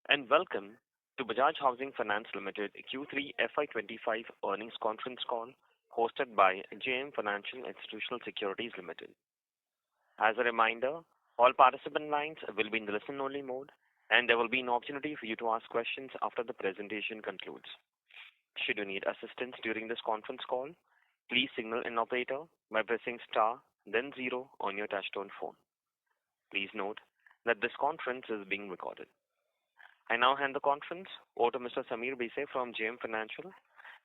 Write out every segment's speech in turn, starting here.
and welcome to Bajaj Housing Finance Limited Q3FY25 earnings conference call hosted by JM Financial Institutional Securities Limited. As a reminder, all participant lines will be in the listen-only mode, and there will be an opportunity for you to ask questions after the presentation concludes. Should you need assistance during this conference call, please signal an operator by pressing star, then zero on your touchtone phone. Please note that this conference is being recorded. I now hand the conference over to Mr. Sameer Bhise from JM Financial.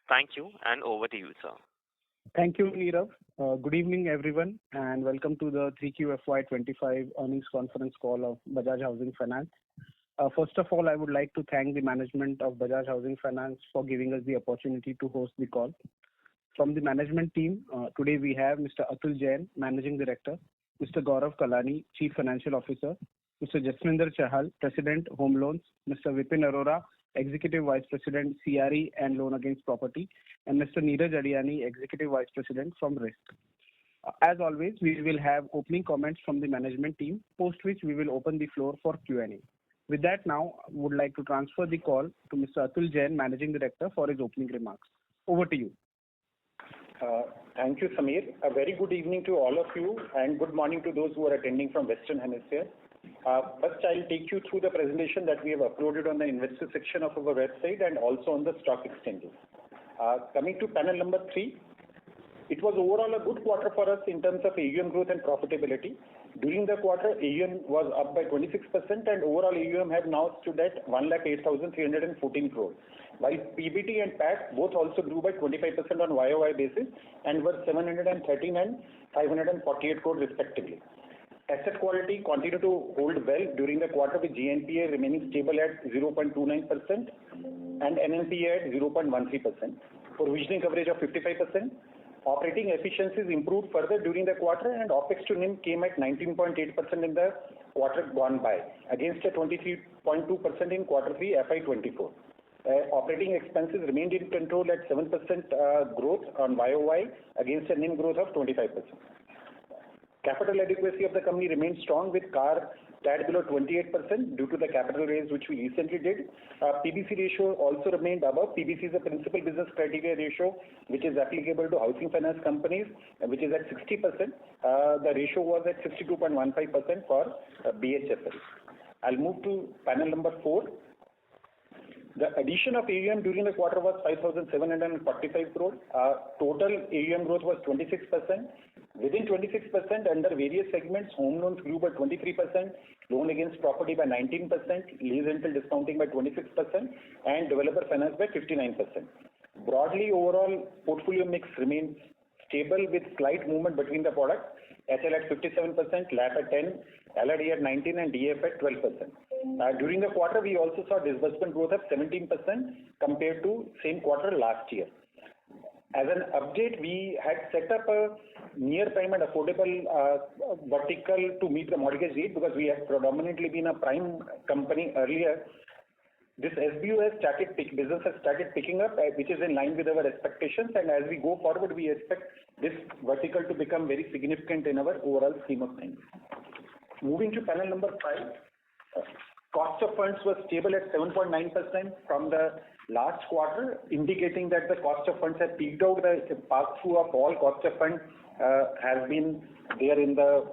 Thank you, and over to you, sir. Thank you, Nirav. Good evening, everyone, and welcome to the 3QFY25 earnings conference call of Bajaj Housing Finance. First of all, I would like to thank the management of Bajaj Housing Finance for giving us the opportunity to host the call. From the management team, today we have Mr. Atul Jain, Managing Director, Mr. Gaurav Kalani, Chief Financial Officer, Mr. Jasminder Chahal, President, Home Loans, Mr. Vipin Arora, Executive Vice President, CRE and Loan Against Property, and Mr. Neeraj Adiani, Executive Vice President from Risk. As always, we will have opening comments from the management team, post which we will open the floor for Q&A. With that, now I would like to transfer the call to Mr. Atul Jain, Managing Director, for his opening remarks. Over to you. Thank you, Sameer. A very good evening to all of you, and good morning to those who are attending from Western Hemisphere. First, I'll take you through the presentation that we have uploaded on the investor section of our website and also on the stock exchanges. Coming to panel number 3, it was overall a good quarter for us in terms of AUM growth and profitability. During the quarter, AUM was up by 26% and overall AUM have now stood at 1,08,314 crores. While PBT and PAT both also grew by 25% on YOY basis and were 713 and 548 crores respectively. Asset quality continued to hold well during the quarter with GNPA remaining stable at 0.29% and NNPA at 0.13%. Provisioning coverage of 55%. Operating efficiencies improved further during the quarter and OPEX to NIM came at 19.8% in the quarter gone by against a 23.2% in Q3 FY24. Operating expenses remained in control at 7% growth on YOY against a NIM growth of 25%. Capital adequacy of the company remains strong with CAR tad below 28% due to the capital raise which we recently did. PBC ratio also remained above. PBC is a principal business criteria ratio which is applicable to housing finance companies, which is at 60%. The ratio was at 62.15% for BHFL. I'll move to panel number 4. The addition of AUM during the quarter was 5,745 crores. Total AUM growth was 26%. Within 26%, under various segments, home loans grew by 23%, loan against property by 19%, lease rental discounting by 26%, and developer finance by 59%. Broadly, overall portfolio mix remains stable with slight movement between the products. HL at 57%, LAP at 10%, LRD at 19%, and DF at 12%. During the quarter, we also saw disbursement growth of 17% compared to same quarter last year. As an update, we had set up a near prime and affordable vertical to meet the mortgage rate because we have predominantly been a prime company earlier. This SBU business has started picking up, which is in line with our expectations, and as we go forward, we expect this vertical to become very significant in our overall scheme of things. Moving to panel number 5, cost of funds was stable at 7.9% from the last quarter, indicating that the cost of funds has peaked out. The pass-through of all cost of funds has been there in the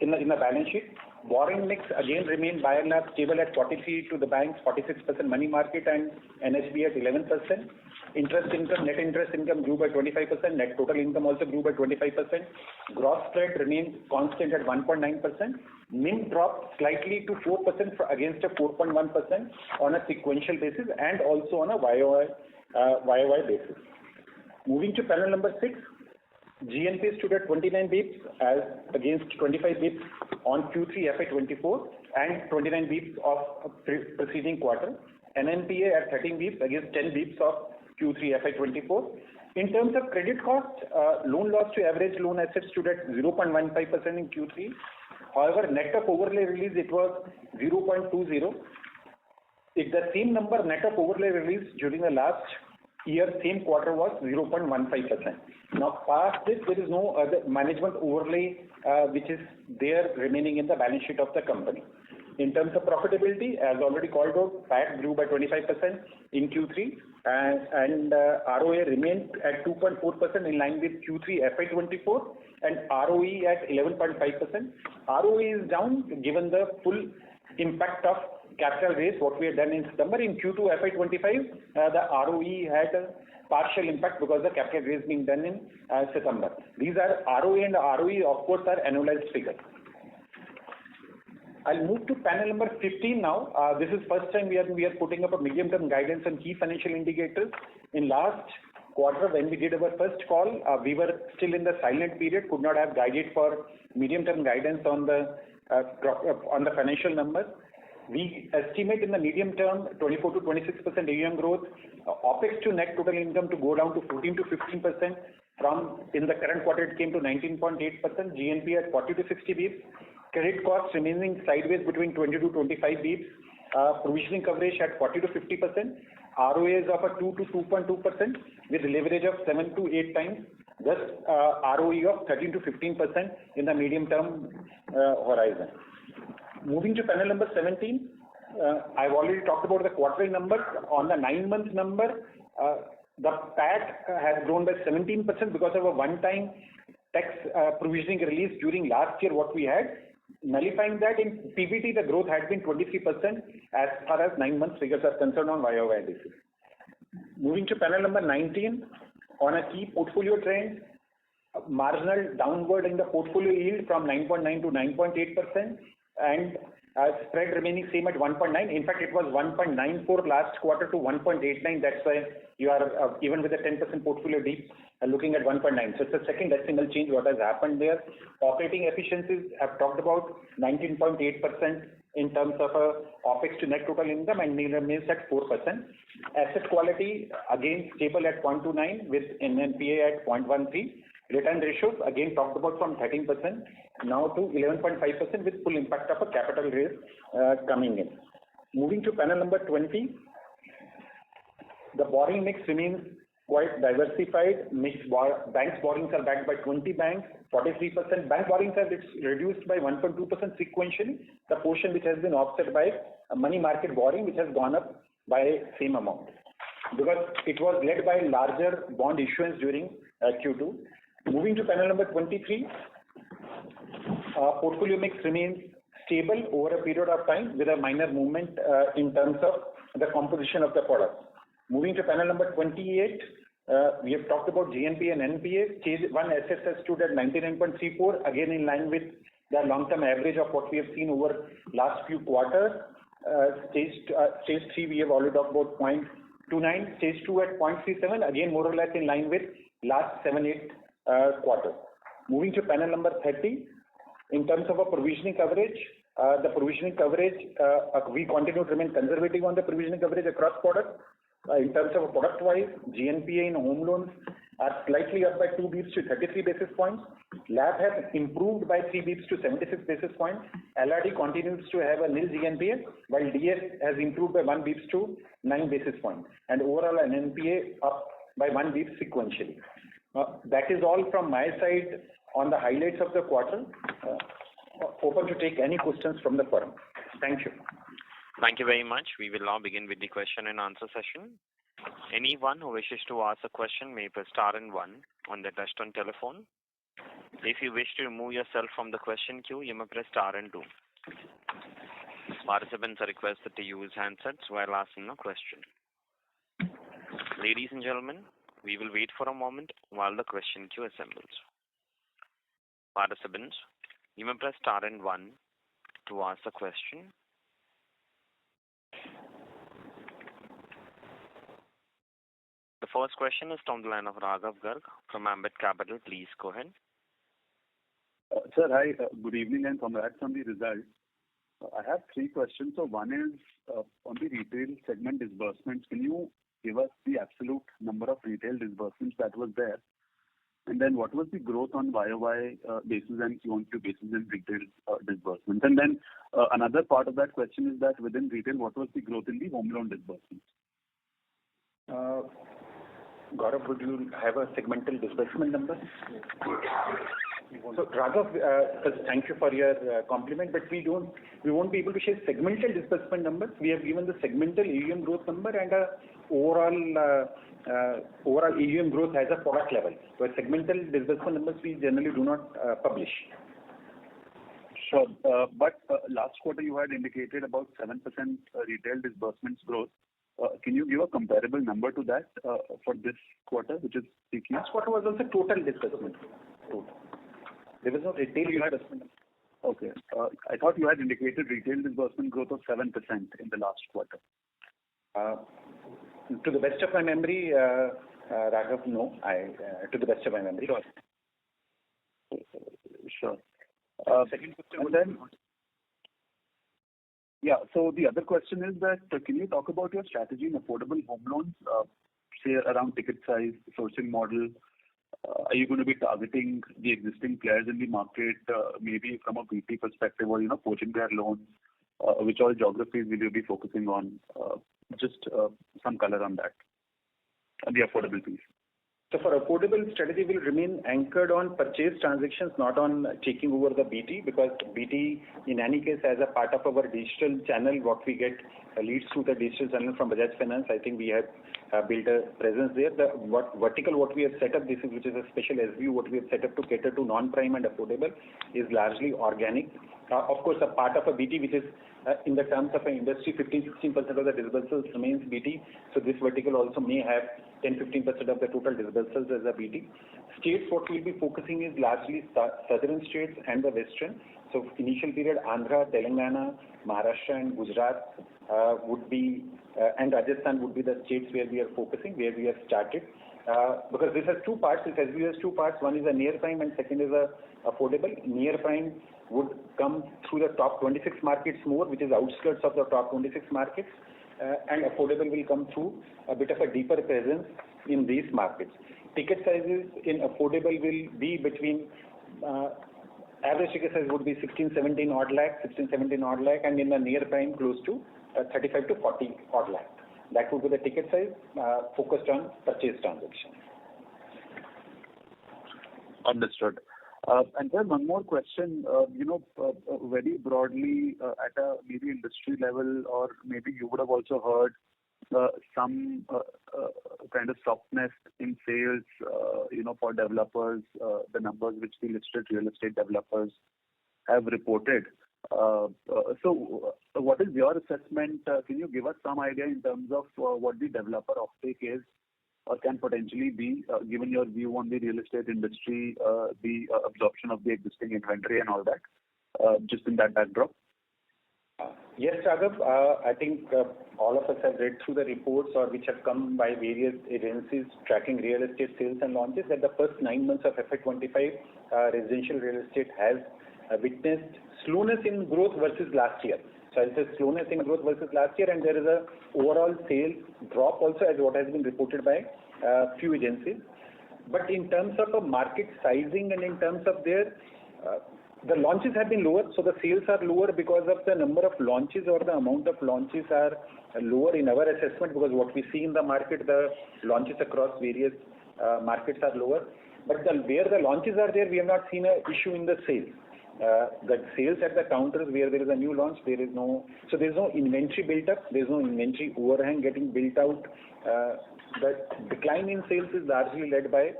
balance sheet. Borrowing mix again remained by and large stable at 43 to the banks, 46% money market, and NHB at 11%. Interest income, net interest income grew by 25%. Net total income also grew by 25%. Gross spread remains constant at 1.9%. NIM dropped slightly to 4% against a 4.1% on a sequential basis and also on a YOY basis. Moving to panel number 6. GNPA stood at 29 basis points as against 25 basis points on Q3 FY24 and 29 basis points of preceding quarter. NNPA at 13 basis points against 10 basis points of Q3 FY24. In terms of credit cost, loan loss to average loan assets stood at 0.15% in Q3. However, net of overlay release, it was 0.20. If the same number net of overlay release during the last year, same quarter was 0.15%. Now, past this, there is no other management overlay which is there remaining in the balance sheet of the company. In terms of profitability, as already called out, PAT grew by 25% in Q3 and ROA remained at 2.4% in line with Q3FY24 and ROE at 11.5%. ROE is down given the full impact of capital raise, what we had done in September. In Q2FY25, the ROE had a partial impact because the capital raise being done in September. These are ROA and ROE, of course, are annualized figures. I'll move to panel number 15 now. This is first time we are putting up a medium-term guidance on key financial indicators. In last quarter, when we did our first call, we were still in the silent period, could not have guided for medium-term guidance on the financial numbers. We estimate in the medium term 24 to 26% AUM growth, OPEX to net total income to go down to 14 to 15%. From in the current quarter, it came to 19.8%, GNP at 40 to 60 basis points. Credit costs remaining sideways between 20 to 25 basis points. Provisioning coverage at 40 to 50%. ROAs of a 2 to 2.2% with leverage of 7 to 8 times. Thus, ROE of 13 to 15% in the medium term horizon. Moving to panel number 17, I've already talked about the quarterly numbers. On the 9-month number, the PAT has grown by 17% because of a one-time tax provisioning release during last year what we had. Nullifying that, in PBT, the growth had been 23% as far as 9 months figures are concerned on YOY basis. Moving to panel number 19, on a key portfolio trend, marginal downward in the portfolio yield from 9.9 to 9.8%. And spread remaining same at 1.9. In fact, it was 1.94 last quarter to 1.89. That's why you are, even with a 10% portfolio deep, looking at 1.9. So it's a second decimal change what has happened there. Operating efficiencies have talked about 19.8% in terms of OPEX to net total income and remains at 4%. Asset quality, again, stable at 0.29 with NNPA at 0.13. Return ratios, again talked about from 13% now to 11.5% with full impact of a capital raise coming in. Moving to panel number 20, the borrowing mix remains quite diversified. Banks borrowings are backed by 20 banks, 43%. Bank borrowings are reduced by 1.2% sequentially. The portion which has been offset by money market borrowing which has gone up by same amount because it was led by larger bond issuance during Q2. Moving to panel number 23, portfolio mix remains stable over a period of time with a minor movement in terms of the composition of the product. Moving to panel number 28, we have talked about GNP and NPA. Stage 1 assets has stood at 99.34, again in line with the long-term average of what we have seen over last few quarters. Stage 3, we have already talked about 0.29. Stage 2 at 0.37, again more or less in line with last 7-8 quarter. Moving to panel number 30, in terms of a provisioning coverage, we continue to remain conservative on the provisioning coverage across products. In terms of product-wise, GNPA in home loans are slightly up by 2 basis to 33 basis points. LAP has improved by 3 basis to 76 basis points. LRD continues to have a nil GNPA, while DS has improved by 1 basis to 9 basis points. And overall, an NPA up by 1 basis sequentially. That is all from my side on the highlights of the quarter. Open to take any questions from the forum. Thank you. Thank you very much. We will now begin with the question and answer session. Anyone who wishes to ask a question may press star and 1 on the touchtone telephone. If you wish to remove yourself from the question queue, you may press star and 2. Participants are requested to use handsets while asking a question. Ladies and gentlemen, we will wait for a moment while the question queue assembles. Participants, you may press star and 1 to ask a question. The first question is from the line of Raghav Garg from Ambit Capital. Please go ahead. Sir, hi. Good evening and congrats on the results. I have 3 questions. So one is on the retail segment disbursements. Can you give us the absolute number of retail disbursements that was there? And then what was the growth on YOY basis and Q1Q basis in retail disbursements? And then another part of that question is that within retail, what was the growth in the home loan disbursements? Gaurav, would you have a segmental disbursement number? So Raghav, first, thank you for your compliment, but we won't be able to share segmental disbursement numbers. We have given the segmental AUM growth number and overall AUM growth as a product level. But segmental disbursement numbers we generally do not publish. Sure. But last quarter you had indicated about 7% retail disbursements growth. Can you give a comparable number to that for this quarter, which is peaking? Last quarter was also total disbursement. Total. There was no retail disbursement. Okay. I thought you had indicated retail disbursement growth of 7% in the last quarter. To the best of my memory, Raghav, no. To the best of my memory. Sure. Second question. And then, yeah. So the other question is that can you talk about your strategy in affordable home loans, say around ticket size, sourcing model? Are you going to be targeting the existing players in the market, maybe from a BT perspective, or poaching their loans? Which all geographies will you be focusing on? Just some color on that, and the affordable piece. So for affordable, strategy will remain anchored on purchase transactions, not on taking over the BT, because BT, in any case, as a part of our digital channel, what we get leads to the digital channel from Bajaj Finance. I think we have built a presence there. The vertical what we have set up, which is a special SBU, what we have set up to cater to non-prime and affordable, is largely organic. Of course, a part of a BT, which is in the terms of an industry, 15-16% of the disbursements remains BT. So this vertical also may have 10-15% of the total disbursements as a BT. States what we'll be focusing is largely southern states and the western. So initial period, Andhra, Telangana, Maharashtra and Gujarat would be, and Rajasthan would be the states where we are focusing, where we have started. Because this has two parts. This SBU has two parts. One is a near prime and second is a affordable. Near prime would come through the top 26 markets more, which is outskirts of the top 26 markets. And affordable will come through a bit of a deeper presence in these markets. Ticket sizes in affordable will be between, average ticket size would be 16-17 odd lakh, and in the near prime close to 35 to 40 odd lakh. That would be the ticket size focused on purchase transactions. Understood. And then one more question, very broadly at a maybe industry level, or maybe you would have also heard some kind of softness in sales, for developers, the numbers which the listed real estate developers have reported. So what is your assessment? Can you give us some idea in terms of what the developer offtake is, or can potentially be, given your view on the real estate industry, the absorption of the existing inventory and all that, just in that backdrop? Yes, Raghav. I think all of us have read through the reports or which have come by various agencies tracking real estate sales and launches that the first 9 months of FY25 residential real estate has witnessed slowness in growth versus last year. So I'll say slowness in growth versus last year, and there is a overall sales drop also, as what has been reported by few agencies. But in terms of a market sizing and in terms of their the launches have been lower, so the sales are lower because of the number of launches or the amount of launches are lower in our assessment, because what we see in the market, the launches across various markets are lower. But where the launches are there, we have not seen an issue in the sales. The sales at the counters where there is a new launch, there is no inventory built up, there is no inventory overhang getting built out. The decline in sales is largely led by,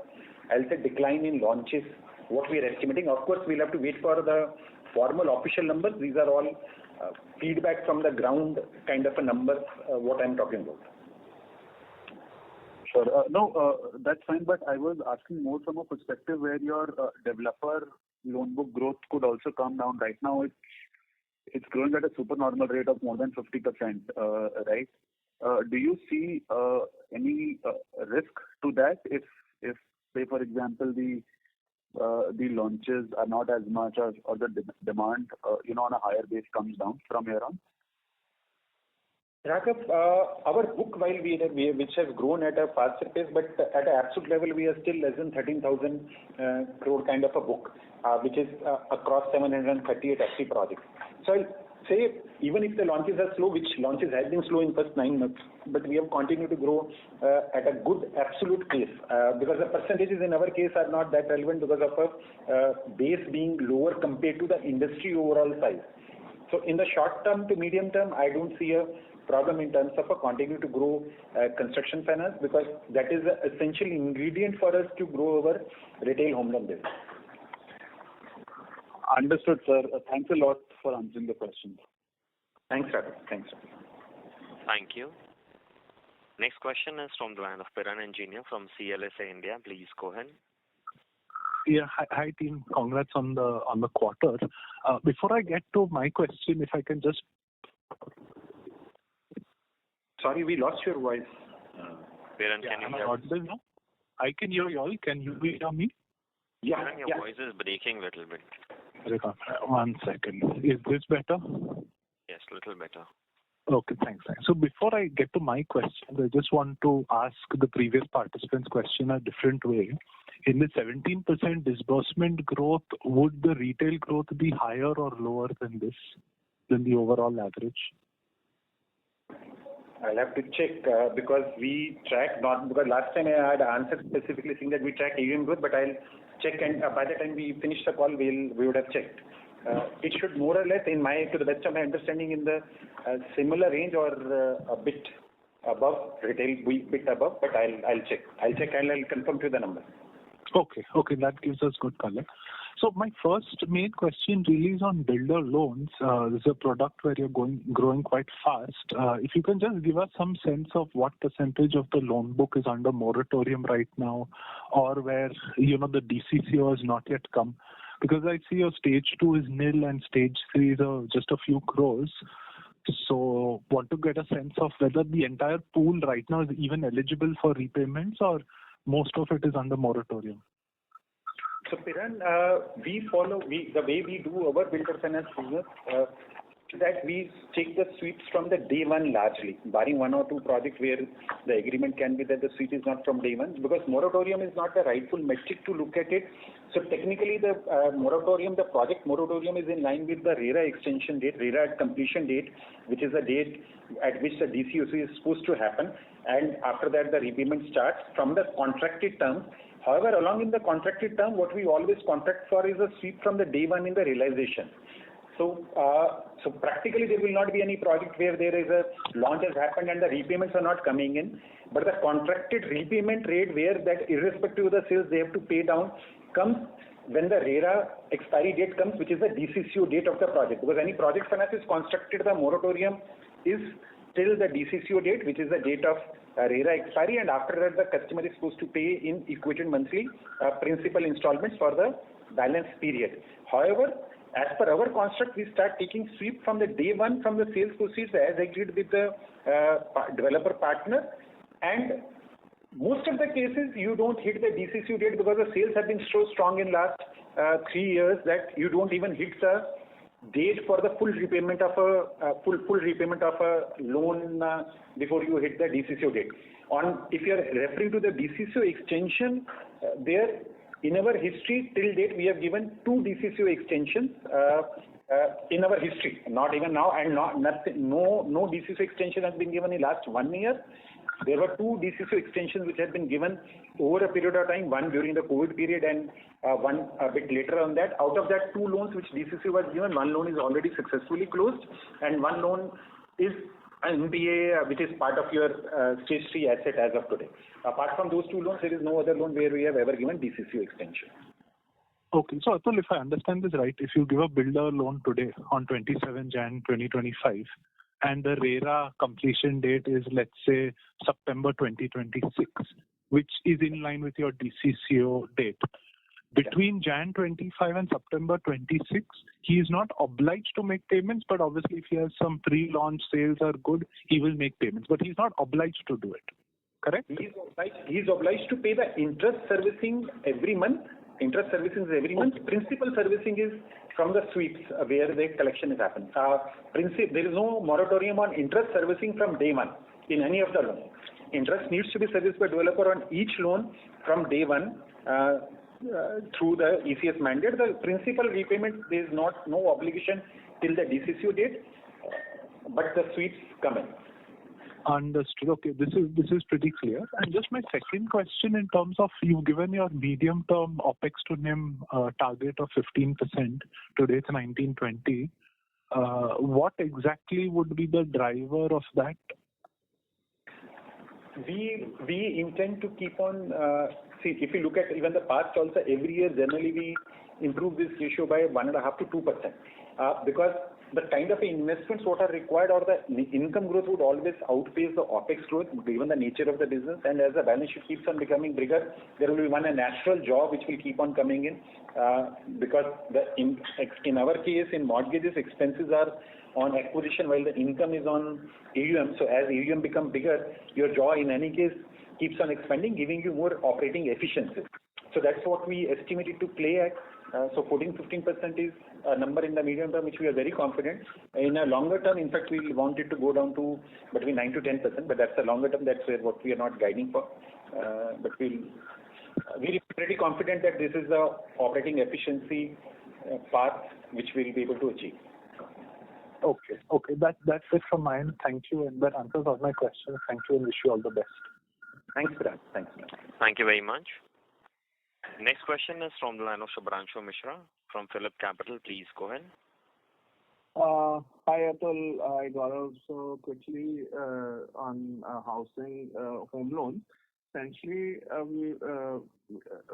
I'll say, decline in launches, what we are estimating. Of course, we'll have to wait for the formal official numbers. These are all feedback from the ground kind of a number, what I'm talking about. Sure. No, that's fine, but I was asking more from a perspective where your developer loan book growth could also come down. Right now, it's growing at a supernormal rate of more than 50%, right? Do you see any risk to that if say, for example, the launches are not as much or the demand, on a higher base comes down from here on? Raghav, our book, which has grown at a faster pace, but at an absolute level, we are still less than 13,000 crore kind of a book, which is across 738 active projects. So say, even if the launches are slow, which launches have been slow in first 9 months, but we have continued to grow at a good absolute pace because the percentages in our case are not that relevant because of a base being lower compared to the industry overall size. So in the short term to medium term, I don't see a problem in terms of a continue to grow construction finance because that is an essential ingredient for us to grow our retail home loan business. Understood, sir. Thanks a lot for answering the questions. Thanks, Raghav. Thanks. Thank you. Next question is from the line of Piran Engineer from CLSA India. Please go ahead. Yeah, hi team. Congrats on the quarter. Before I get to my question, if I can just. Sorry, we lost your voice. Piran, can you am I hear? audible now? I can hear you all. Can you hear me? Yeah, Piran, your voice is breaking a little bit. One second. Is this better? Yes, a little better. Okay, thanks. So before I get to my question, I just want to ask the previous participant's question a different way. In the 17% disbursement growth, would the retail growth be higher or lower than the overall average? I'll have to check because we track not because last time I had answered specifically saying that we track AUM growth, but I'll check and by the time we finish the call, we would have checked. It should more or less, to the best of my understanding, in the similar range or a bit above retail, bit above. But I'll check. And I'll confirm to the number. Okay, that gives us good color. So my first main question really is on builder loans. This is a product where you're growing quite fast. If you can just give us some sense of what percentage of the loan book is under moratorium right now, or where the DCCO has not yet come, because I see your stage 2 is nil and stage 3 is just a few crores. So want to get a sense of whether the entire pool right now is even eligible for repayments or most of it is under moratorium. So Piran, the way we do our builder finance business that we take the sweeps from the day one largely, barring one or two projects where the agreement can be that the sweep is not from day one, because moratorium is not the rightful metric to look at it. So technically the project moratorium is in line with the RERA extension date, RERA completion date, which is the date at which the DCOC is supposed to happen. And after that the repayment starts from the contracted term. However, along in the contracted term, what we always contract for is a sweep from the day one in the realization. So practically there will not be any project where there is a launch has happened and the repayments are not coming in. But the contracted repayment rate where that irrespective of the sales they have to pay down comes when the RERA expiry date comes, which is the DCCO date of the project. Because any project finance is constructed, the moratorium is till the DCCO date, which is the date of RERA expiry, and after that the customer is supposed to pay in equated monthly principal installments for the balance period. However, as per our construct, we start taking sweep from the day one from the sales proceeds as agreed with the developer partner, and most of the cases you don't hit the DCCO date because the sales have been so strong in last 3 years that you don't even hit the date for the full repayment of a loan before you hit the DCCO date. If you are referring to the DCCO extension, there in our history till date we have given 2 DCCO extensions in our history, not even now, and no DCCO extension has been given in last 1 year. There were 2 DCCO extensions which have been given over a period of time, one during the COVID period and one a bit later on that. Out of that 2 loans which DCCO was given, 1 loan is already successfully closed and 1 loan is an NPA which is part of your stage 3 asset as of today. Apart from those 2 loans, there is no other loan where we have ever given DCCO extension. Okay, so Atul, if I understand this right, if you give a builder loan today on 27 Jan 2025, and the RERA completion date is, let's say, September 2026, which is in line with your DCCO date. Between Jan 25 and September 26, he is not obliged to make payments, but obviously if he has some pre-launch sales are good, he will make payments, but he's not obliged to do it. Correct? He is obliged to pay the interest servicing every month. Interest servicing is every month. Principal servicing is from the sweeps where the collection is happening. There is no moratorium on interest servicing from day one in any of the loans. Interest needs to be serviced by developer on each loan from day one through the ECS mandate. The principal repayment, there is no obligation till the DCCO date, but the sweeps come in. Understood. Okay, this is pretty clear. And just my second question in terms of you've given your medium-term OPEX to NIM target of 15%. Today it's 19-20. What exactly would be the driver of that? We intend to keep on, see, if you look at even the past also, every year generally we improve this ratio by 1.5 to 2%. Because the kind of investments what are required or the income growth would always outpace the OPEX growth given the nature of the business, and as the balance sheet keeps on becoming bigger, there will be a natural job which will keep on coming in because in our case in mortgages expenses are on acquisition while the income is on AUM. So as AUM become bigger, your jaw in any case keeps on expanding, giving you more operating efficiency. So that's what we estimated to play at. So 14-15% is a number in the medium term which we are very confident. In a longer term, in fact, we want it to go down to between 9 to 10%, but that's a longer term. That's where what we are not guiding for. But we're pretty confident that this is the operating efficiency path which we'll be able to achieve. Okay. That's it from my end. Thank you, and that answers all my questions. Thank you, and wish you all the best. Thanks, Parag. Thank you very much. Next question is from the line of Shubhranshu Mishra from Phillip Capital. Please go ahead. Hi Atul, hi Gaurav. So quickly on housing home loan. Essentially,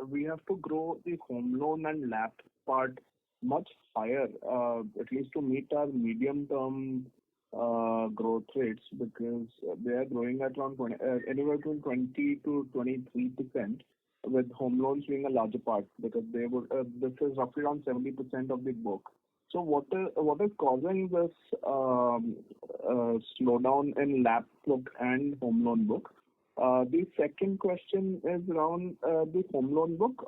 we have to grow the home loan and LAP part much higher, at least to meet our medium-term growth rates, because they are growing at around anywhere between 20 to 23%, with home loans being a larger part, because this is roughly around 70% of the book. So what is causing this slowdown in LAP book and home loan book? The second question is around the home loan book.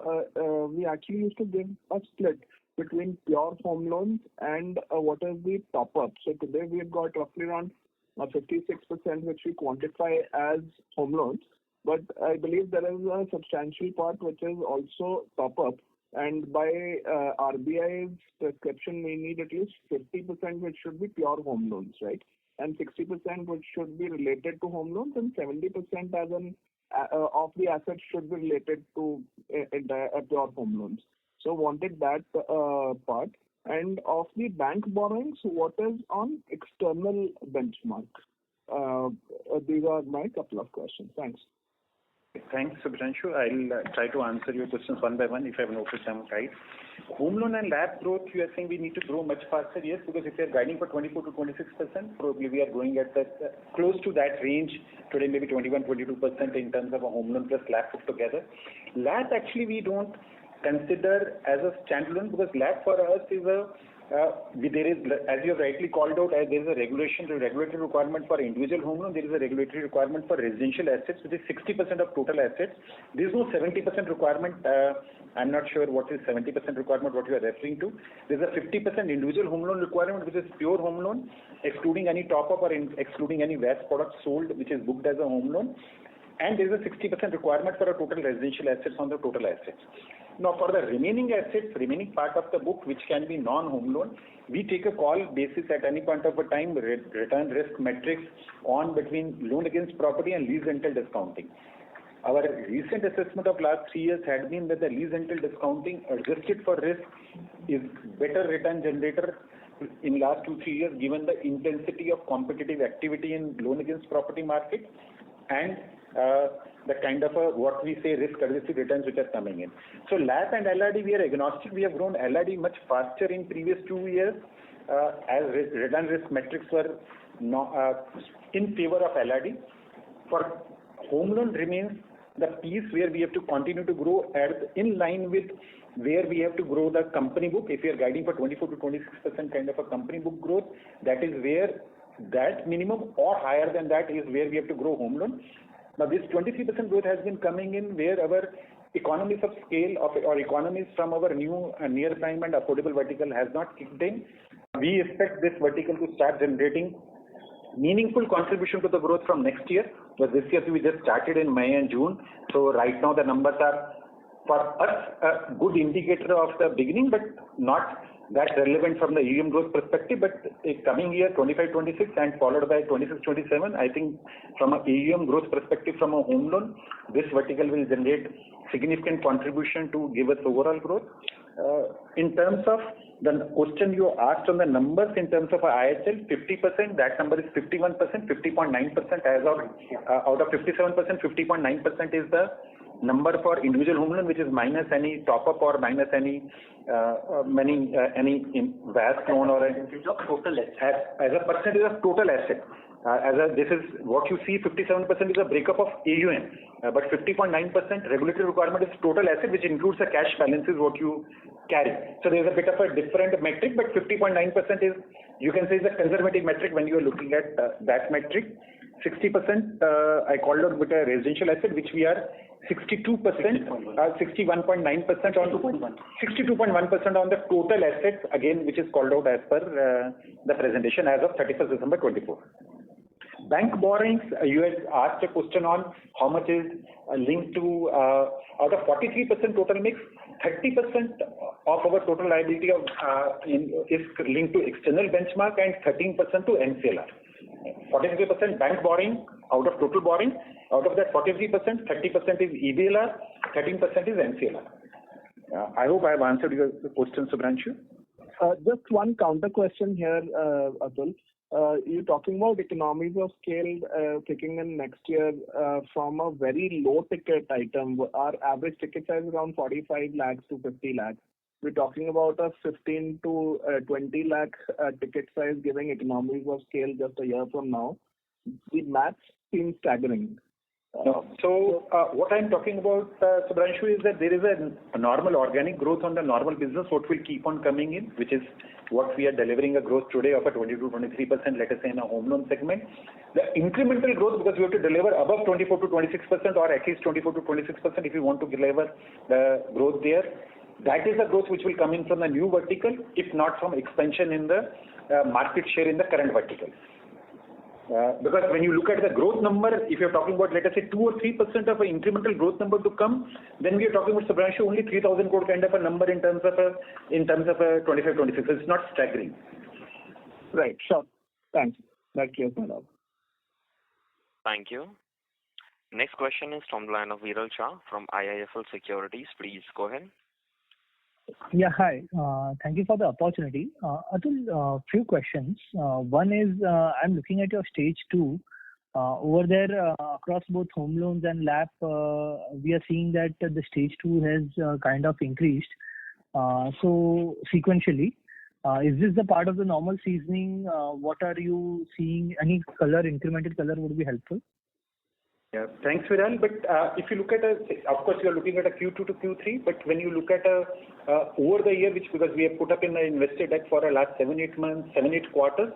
We actually used to give a split between pure home loans and what is the top-up. So today we have got roughly around 56% which we quantify as home loans, but I believe there is a substantial part which is also top-up, and by RBI's prescription we need at least 50% which should be pure home loans, right? And 60% which should be related to home loans, and 70% as of the assets should be related to pure home loans. So wanted that part. And of the bank borrowings, what is on external benchmark? These are my couple of questions. Thanks. Thanks, Subhranshu. I'll try to answer your questions one by one if I have noted them right. Home loan and LAP growth, you are saying we need to grow much faster, yes, because if we are guiding for 24 to 26%, probably we are going at that close to that range today, maybe 21-22% in terms of a home loan plus LAP put together. LAP actually we don't consider as a standalone, because LAP for us is there is, as you have rightly called out, there is a regulatory requirement for individual home loan. There is a regulatory requirement for residential assets, which is 60% of total assets. There is no 70% requirement. I'm not sure what is 70% requirement, what you are referring to. There is a 50% individual home loan requirement, which is pure home loan, excluding any top-up or excluding any VAS product sold, which is booked as a home loan. And there is a 60% requirement for a total residential assets on the total assets. Now, for the remaining assets, remaining part of the book, which can be non-home loan, we take a call basis at any point of a time, return risk metrics on between loan against property and lease rental discounting. Our recent assessment of last 3 years had been that the lease rental discounting adjusted for risk is better return generator in last 2-3 years, given the intensity of competitive activity in loan against property market and the kind of what we say risk-adjusted returns which are coming in. So LAP and LRD, we are agnostic. We have grown LRD much faster in previous 2 years as return risk metrics were in favor of LRD. For home loan remains the piece where we have to continue to grow in line with where we have to grow the company book. If we are guiding for 24 to 26% kind of a company book growth, that is where that minimum or higher than that is where we have to grow home loan. Now, this 23% growth has been coming in where our economies of scale or economies from our new near prime and affordable vertical has not kicked in. We expect this vertical to start generating meaningful contribution to the growth from next year. Because this year we just started in May and June. So right now the numbers are for us a good indicator of the beginning, but not that's relevant from the AUM growth perspective, but coming year 25-26 and followed by 26-27, I think from a AUM growth perspective from a home loan, this vertical will generate significant contribution to give us overall growth. In terms of the question you asked on the numbers in terms of IHL, 50%, that number is 51%, 50.9% as of out of 57%, 50.9% is the number for individual home loan, which is minus any top up or minus any VAS loan or total as a percentage of total asset. This is what you see, 57% is a breakup of AUM, but 50.9% regulatory requirement is total asset, which includes the cash balances what you carry. So there is a bit of a different metric, but 50.9% is, you can say, is a conservative metric when you are looking at that metric. 60% I called out with a residential asset, which we are 62%, 61.9% on 62.1% on the total assets, again, which is called out as per the presentation as of 31st December 24. Bank borrowings, you had asked a question on how much is linked to, out of 43% total mix, 30% of our total liability is linked to external benchmark and 13% to MCLR. 43% bank borrowing out of total borrowing. Out of that 43%, 30% is EBLR, 13% is MCLR. I hope I have answered your question, Subhranshu. Just one counter question here, Atul. You're talking about economies of scale kicking in next year from a very low ticket item. Our average ticket size is around 45 lakhs to 50 lakhs. We're talking about a 15 to 20 lakh ticket size giving economies of scale just a year from now. The maths seems staggering. No. So what I'm talking about, Subhranshu, is that there is a normal organic growth on the normal business, what will keep on coming in, which is what we are delivering a growth today of a 22-23%, let us say in a home loan segment. The incremental growth, because we have to deliver above 24 to 26% or at least 24 to 26% if you want to deliver the growth there. That is the growth which will come in from the new vertical, if not from expansion in the market share in the current vertical. Because when you look at the growth number, if you're talking about, let us say, 2 or 3% of an incremental growth number to come, then we are talking about, Subhranshu, only 3,000 crore kind of a number in terms of a 25-26. It's not staggering. Right. Sure. Thanks. That clears that up. Thank you. Next question is from the line of Viral Shah from IIFL Securities. Please go ahead. Yeah, hi. Thank you for the opportunity. Atul, few questions. One is, I'm looking at your stage 2. Over there, across both home loans and LAP, we are seeing that the stage 2 has kind of increased. So sequentially, is this the part of the normal seasoning? What are you seeing? Any color, incremental color would be helpful. Yeah, thanks, Viral. But if you look at of course, you are looking at a Q2 to Q3, but when you look at over the year, which because we have put up in the investor deck for the last 7-8 months, 7-8 quarters,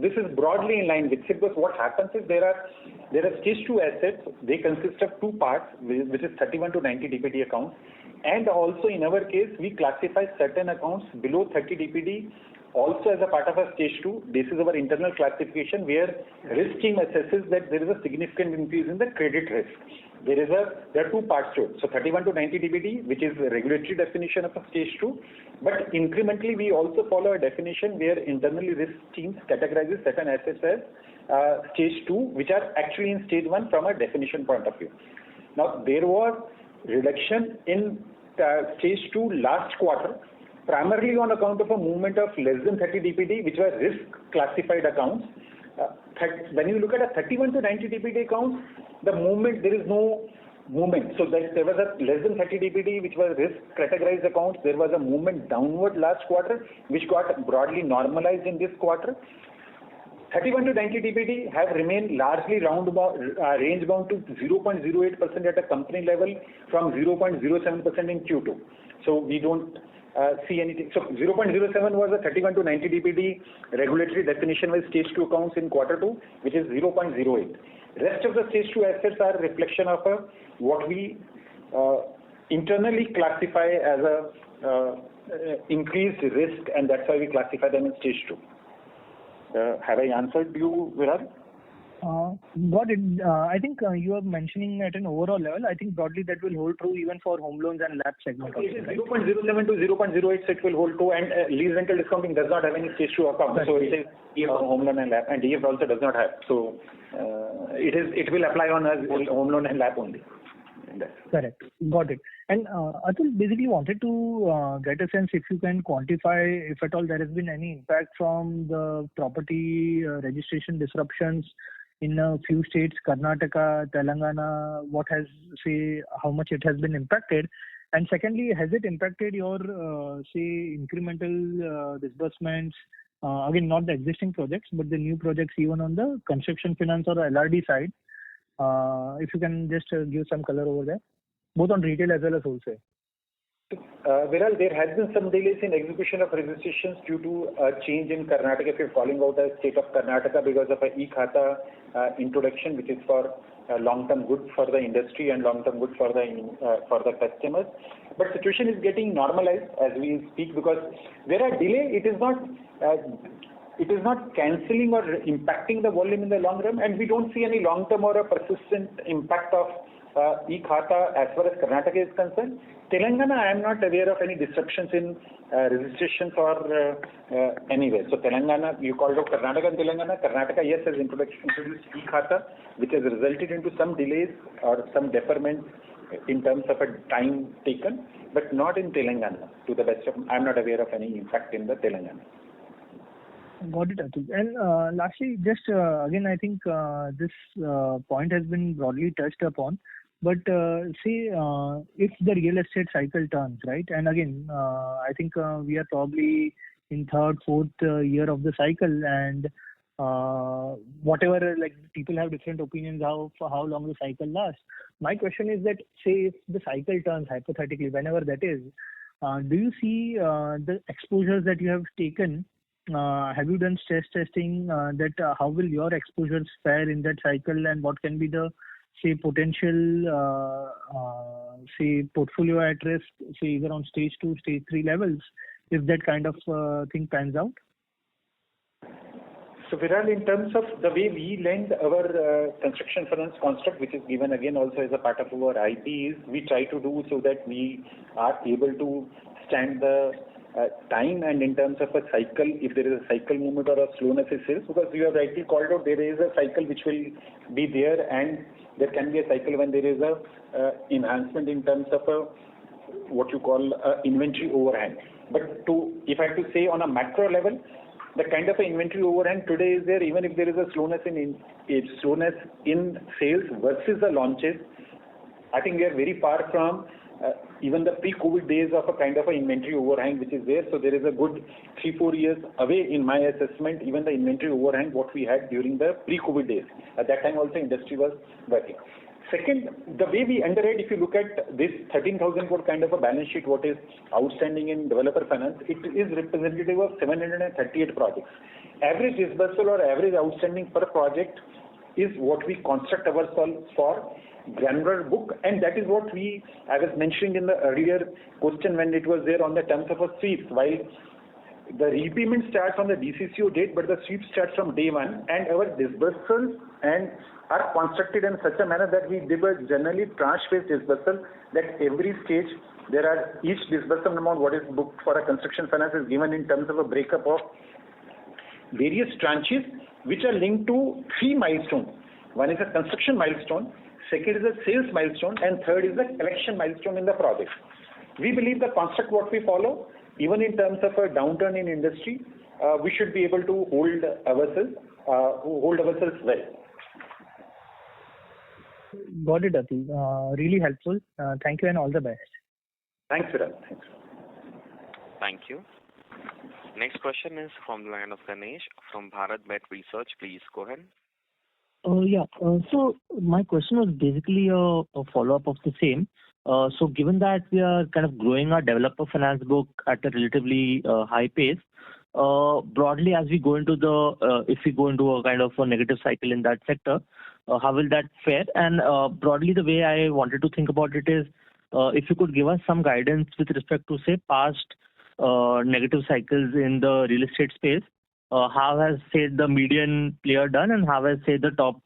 this is broadly in line with it. Because what happens is there are stage 2 assets. They consist of 2 parts, which is 31 to 90 DPD accounts, and also in our case, we classify certain accounts below 30 DPD also as a part of our stage 2. This is our internal classification where risk team assesses that there is a significant increase in the credit risk. There are 2 parts to it. So 31 to 90 DPD, which is the regulatory definition of a stage 2, but incrementally we also follow a definition where internally risk teams categorizes certain assets as stage 2, which are actually in stage 1 from a definition point of view. Now there was reduction in stage 2 last quarter, primarily on account of a movement of less than 30 DPD, which were risk classified accounts. When you look at a 31 to 90 DPD accounts, the movement, there is no movement. So there was a less than 30 DPD, which was risk categorized accounts. There was a movement downward last quarter, which got broadly normalized in this quarter. 31 to 90 DPD have remained largely range bound to 0.08% at a company level from 0.07% in Q2. So we don't see anything. So 0.07 was a 31 to 90 DPD regulatory definition with stage 2 accounts in quarter 2, which is 0.08. Rest of the stage 2 assets are a reflection of what we internally classify as a increased risk, and that's why we classify them in stage 2. Have I answered you, Viral? Got it. I think you are mentioning at an overall level. I think broadly that will hold true even for home loans and LAP segment also, right? 0.07 to 0.08 it will hold true, and lease rental discounting does not have any stage 2 account. So it is home loan and LAP, and DF also does not have. So it will apply on a home loan and LAP only. Correct. Got it. And Atul basically wanted to get a sense if you can quantify, if at all there has been any impact from the property registration disruptions in a few states, Karnataka, Telangana, how much it has been impacted? And secondly, has it impacted your, incremental disbursements? Again, not the existing projects, but the new projects, even on the construction finance or LRD side. If you can just give some color over there, both on retail as well as wholesale. Viral, there has been some delays in execution of registrations due to a change in Karnataka. If you're calling out the state of Karnataka because of a e-Khata introduction, which is for long-term good for the industry and long-term good for the customers. But situation is getting normalized as we speak, because there are delay. It is not cancelling or impacting the volume in the long run, and we don't see any long-term or a persistent impact of e-Khata as far as Karnataka is concerned. Telangana, I am not aware of any disruptions in registrations or anywhere. So Telangana, you called out Karnataka and Telangana. Karnataka, yes, has introduced e-Khata, which has resulted into some delays or some deferment in terms of a time taken, but not in Telangana. To the best of, I am not aware of any impact in the Telangana. Got it, Atul. And lastly, just again, I think this point has been broadly touched upon. But if the real estate cycle turns, right? And again, I think we are probably in third, fourth year of the cycle, and whatever, like people have different opinions for how long the cycle lasts. My question is that, say, if the cycle turns hypothetically, whenever that is, do you see the exposures that you have taken? Have you done stress testing that how will your exposures fare in that cycle, and what can be the potential portfolio at risk, either on stage 2, stage 3 levels, if that kind of thing pans out? So Viral, in terms of the way we lend our construction finance construct, which is given again also as a part of our IPs, we try to do so that we are able to stand the time, and in terms of a cycle, if there is a cycle movement or a slowness in sales, because you have rightly called out, there is a cycle which will be there, and there can be a cycle when there is a enhancement in terms of what you call inventory overhang. But if I have to say on a macro level, the kind of inventory overhang today is there, even if there is a slowness in sales versus the launches. I think we are very far from even the pre-COVID days of a kind of inventory overhang which is there. So there is a good 3-4 years away in my assessment, even the inventory overhang what we had during the pre-COVID days. At that time also industry was working. Second, the way we underwrite, if you look at this 13,000 crore kind of a balance sheet, what is outstanding in developer finance, it is representative of 738 projects. Average disbursal or average outstanding per project is what we construct ourselves for granular book, and that is what I was mentioning in the earlier question when it was there on the terms of a sweep. While the repayment starts on the DCCO date, but the sweep starts from day one, and our disbursals and are constructed in such a manner that we deliver generally tranche-based disbursal, that every stage there are each disbursal amount what is booked for a construction finance is given in terms of a breakup of various tranches which are linked to 3 milestones. One is a construction milestone, second is a sales milestone, and third is a collection milestone in the project. We believe the construct what we follow, even in terms of a downturn in industry, we should be able to hold ourselves well. Got it, Atul. Really helpful. Thank you and all the best. Thanks, Viral. Thanks. Thank you. Next question is from the line of Ganesh from Bharat Bet Research. Please go ahead. So my question was basically a follow-up of the same. So given that we are kind of growing our developer finance book at a relatively high pace, broadly as we go into if we go into a kind of a negative cycle in that sector, how will that fare? And broadly the way I wanted to think about it is, if you could give us some guidance with respect to, say, past negative cycles in the real estate space, how has, say, the median player done, and how has, say, the top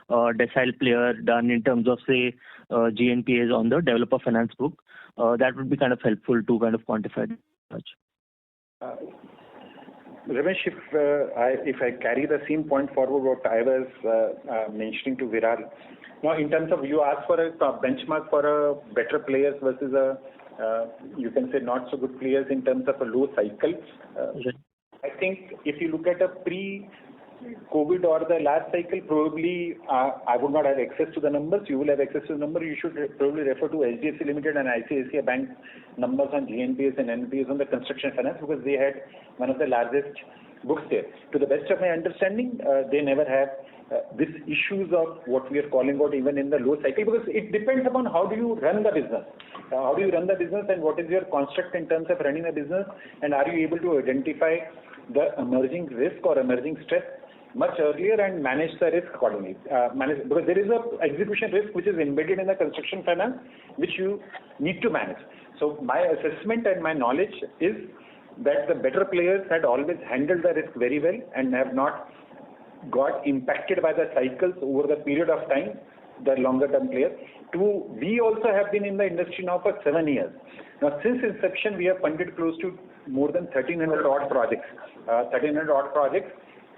decile player done in terms of, say, GNPAs on the developer finance book? That would be kind of helpful to kind of quantify that. Ramesh, if I carry the same point forward, what I was mentioning to Viral. Now, in terms of you asked for a benchmark for a better players versus you can say not so good players in terms of a low cycle. I think if you look at a pre-COVID or the last cycle, probably I would not have access to the numbers. You will have access to the number. You should probably refer to HDFC Limited and ICICI Bank numbers on GNPAs and NPAs on the construction finance because they had one of the largest books there. To the best of my understanding, they never have these issues of what we are calling out even in the low cycle because it depends upon how do you run the business. How do you run the business and what is your construct in terms of running a business and are you able to identify the emerging risk or emerging stress much earlier and manage the risk accordingly. Because there is a execution risk which is embedded in the construction finance which you need to manage. So my assessment and my knowledge is that the better players had always handled the risk very well and have not got impacted by the cycles over the period of time, the longer term players. We also have been in the industry now for 7 years. Now since inception we have funded close to more than 1300 odd projects.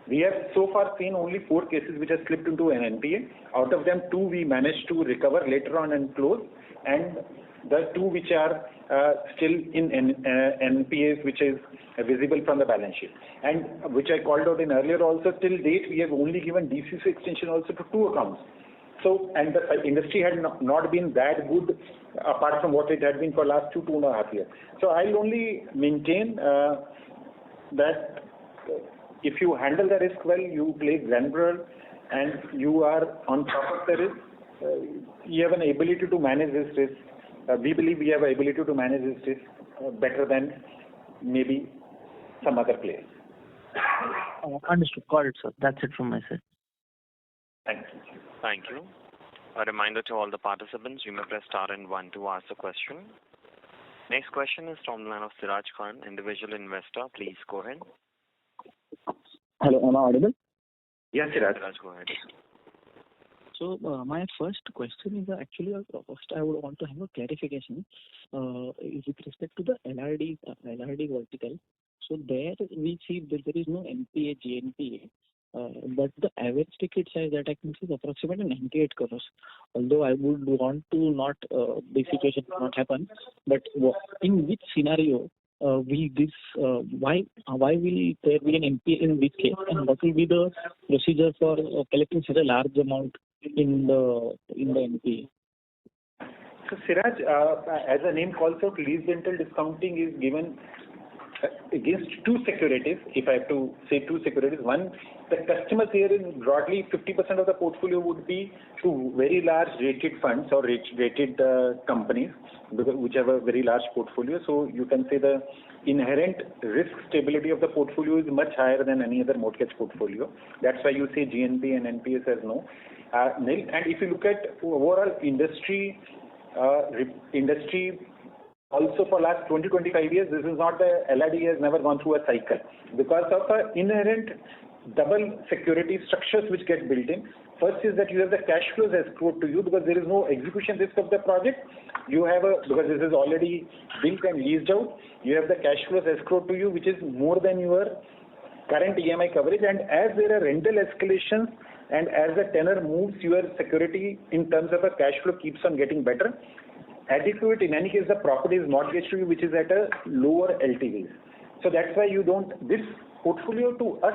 We have so far seen only 4 cases which have slipped into an NPA. Out of them 2 we managed to recover later on and close and the 2 which are still in NPAs which is visible from the balance sheet and which I called out in earlier also till date we have only given DCC extension also to 2 accounts. So and the industry had not been that good apart from what it had been for last 2.5 years. So I'll only maintain that if you handle the risk well, you play granular and you are on top of the risk, you have an ability to manage this risk. We believe we have an ability to manage this risk better than maybe some other players. Understood. Got it, sir. That's it from my side. Thanks. Thank you. A reminder to all the participants, you may press star and 1 to ask a question. Next question is from the line of Siraj Khan, individual investor. Please go ahead. Hello, am I audible? Yes, Siraj. Go ahead. So my first question is actually first I would want to have a clarification with respect to the LRD vertical. So there we see that there is no NPA, GNPA, but the average ticket size that I can see is approximately 98 crores. Although I would want to not this situation will not happen, but in which scenario will this why will there be an NPA in this case, and what will be the procedure for collecting such a large amount in the NPA? So Siraj, as the name calls out, lease rental discounting is given against 2 securities. If I have to say 2 securities, one, the customers here is broadly 50% of the portfolio would be to very large rated funds or rated companies which have a very large portfolio. So you can say the inherent risk stability of the portfolio is much higher than any other mortgage portfolio. That's why you say GNP and NPS as no. And if you look at overall industry also for last 20-25 years, this is not the LRD has never gone through a cycle because of inherent double security structures which get built in. First is that you have the cash flows escrowed to you because there is no execution risk of the project. You have because this is already built and leased out. You have the cash flows escrowed to you which is more than your current EMI coverage, and as there are rental escalations and as the tenor moves, your security in terms of a cash flow keeps on getting better. Added to it, in any case, the property is mortgaged to you, which is at a lower LTVs. So that's why you don't. This portfolio to us,